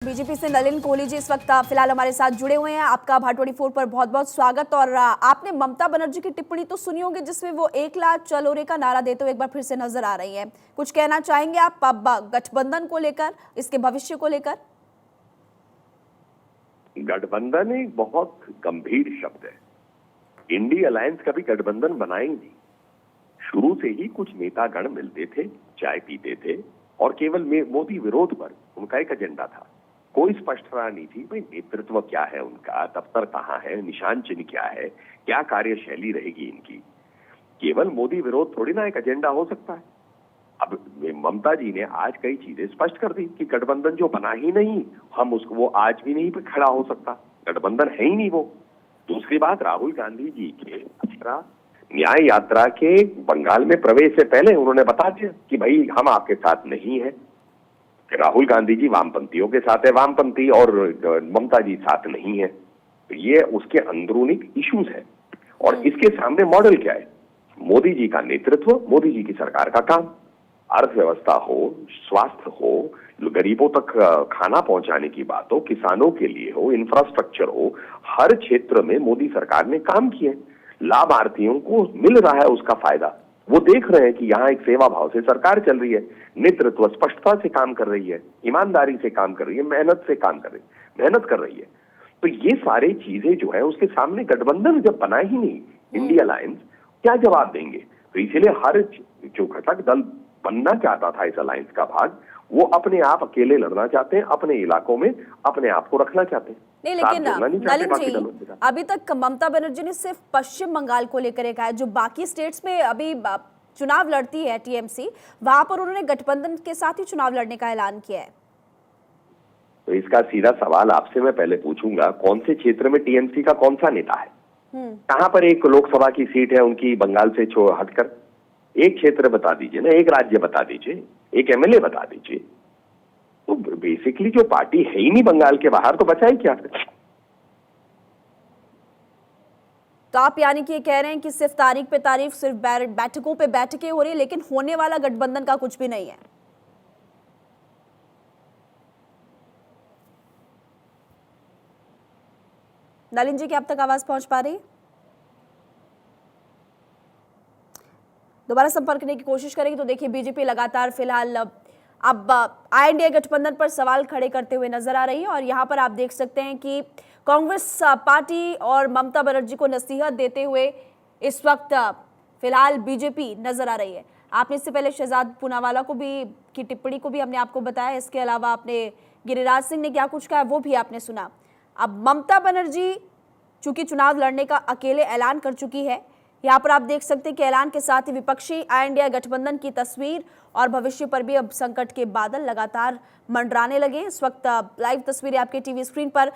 BJP से नलिन कोहली जी इस वक्त फिलहाल हमारे साथ जुड़े हुए हैं। आपका भाट24 पर बहुत बहुत स्वागत। और आपने ममता बनर्जी की टिप्पणी तो सुनी होगी जिसमें वो 1 लाख चलोरे का नारा देते हुए एक बार फिर से नजर आ रही हैं। कुछ कहना चाहेंगे आप अब गठबंधन को लेकर, इसके भविष्य को लेकर? गठबंधन एक बहुत गंभीर शब्द है। इंडी अलायंस कभी गठबंधन बनाए ही नहीं। शुरू से ही कुछ नेतागण मिलते थे, चाय पीते थे और केवल मोदी विरोध पर उनका एक एजेंडा था। कोई स्पष्टता नहीं थी भाई नेतृत्व क्या है उनका, दफ्तर कहाँ है, निशान चिन्ह क्या है, क्या कार्यशैली रहेगी इनकी। केवल मोदी विरोध थोड़ी ना एक एजेंडा हो सकता है। अब ममता जी ने आज कई चीजें स्पष्ट कर दी कि गठबंधन जो बना ही नहीं, हम उसको वो आज भी नहीं पे खड़ा हो सकता, गठबंधन है ही नहीं वो। दूसरी बात, राहुल गांधी जी के न्याय यात्रा के बंगाल में प्रवेश से पहले उन्होंने बता दिया कि भाई हम आपके साथ नहीं है। राहुल गांधी जी वामपंथियों के साथ है, वामपंथी, और ममता जी साथ नहीं है। तो ये उसके अंदरूनी इश्यूज है। और इसके सामने मॉडल क्या है? मोदी जी का नेतृत्व, मोदी जी की सरकार का काम। अर्थव्यवस्था हो, स्वास्थ्य हो, गरीबों तक खाना पहुंचाने की बात हो, किसानों के लिए हो, इंफ्रास्ट्रक्चर हो, हर क्षेत्र में मोदी सरकार ने काम किए। लाभार्थियों को मिल रहा है उसका फायदा। वो देख रहे हैं कि यहाँ एक सेवा भाव से सरकार चल रही है, नेतृत्व स्पष्टता से काम कर रही है, ईमानदारी से काम कर रही है, मेहनत से काम कर रही है, मेहनत कर रही है। तो ये सारी चीजें जो है उसके सामने गठबंधन जब बना ही नहीं, इंडिया अलायंस क्या जवाब देंगे? तो इसीलिए हर जो घटक दल बनना चाहता था इस अलायंस का भाग, वो अपने आप अकेले लड़ना चाहते हैं, अपने इलाकों में अपने आप को रखना चाहते हैं। नहीं, लेकिन नलिन जी, अभी तक ममता बनर्जी ने सिर्फ पश्चिम बंगाल को लेकर कहा है। जो बाकी स्टेट्स में अभी चुनाव लड़ती है टीएमसी, वहां पर उन्होंने गठबंधन के साथ ही चुनाव लड़ने का ऐलान किया है। तो इसका सीधा सवाल आपसे मैं पहले पूछूंगा, कौन से क्षेत्र में टीएमसी का कौन सा नेता है? कहां पर एक लोकसभा की सीट है उनकी बंगाल से हटकर? एक क्षेत्र बता दीजिए ना, एक राज्य बता दीजिए, एक एमएलए बता दीजिए। तो बेसिकली जो पार्टी है ही नहीं बंगाल के बाहर, तो बचा ही क्या? तो आप यानी कि ये कह रहे हैं कि सिर्फ तारीख पे तारीख, सिर्फ बैठकों पे बैठकें हो रही है, लेकिन होने वाला गठबंधन का कुछ भी नहीं है। नलिन जी, क्या अब तक आवाज पहुंच पा रही? दोबारा संपर्क करने की कोशिश करेंगे। तो देखिए, बीजेपी लगातार फिलहाल अब इंडिया गठबंधन पर सवाल खड़े करते हुए नजर आ रही है। और यहाँ पर आप देख सकते हैं कि कांग्रेस पार्टी और ममता बनर्जी को नसीहत देते हुए इस वक्त फिलहाल बीजेपी नजर आ रही है। आपने इससे पहले शहजाद पूनावाला की टिप्पणी को भी हमने आपको बताया। इसके अलावा आपने गिरिराज सिंह ने क्या कुछ कहा वो भी आपने सुना। अब ममता बनर्जी चूंकि चुनाव लड़ने का अकेले ऐलान कर चुकी है, यहाँ पर आप देख सकते हैं कि ऐलान के साथ ही विपक्षी इंडिया गठबंधन की तस्वीर और भविष्य पर भी अब संकट के बादल लगातार मंडराने लगे। इस वक्त लाइव तस्वीरें आपके टीवी स्क्रीन पर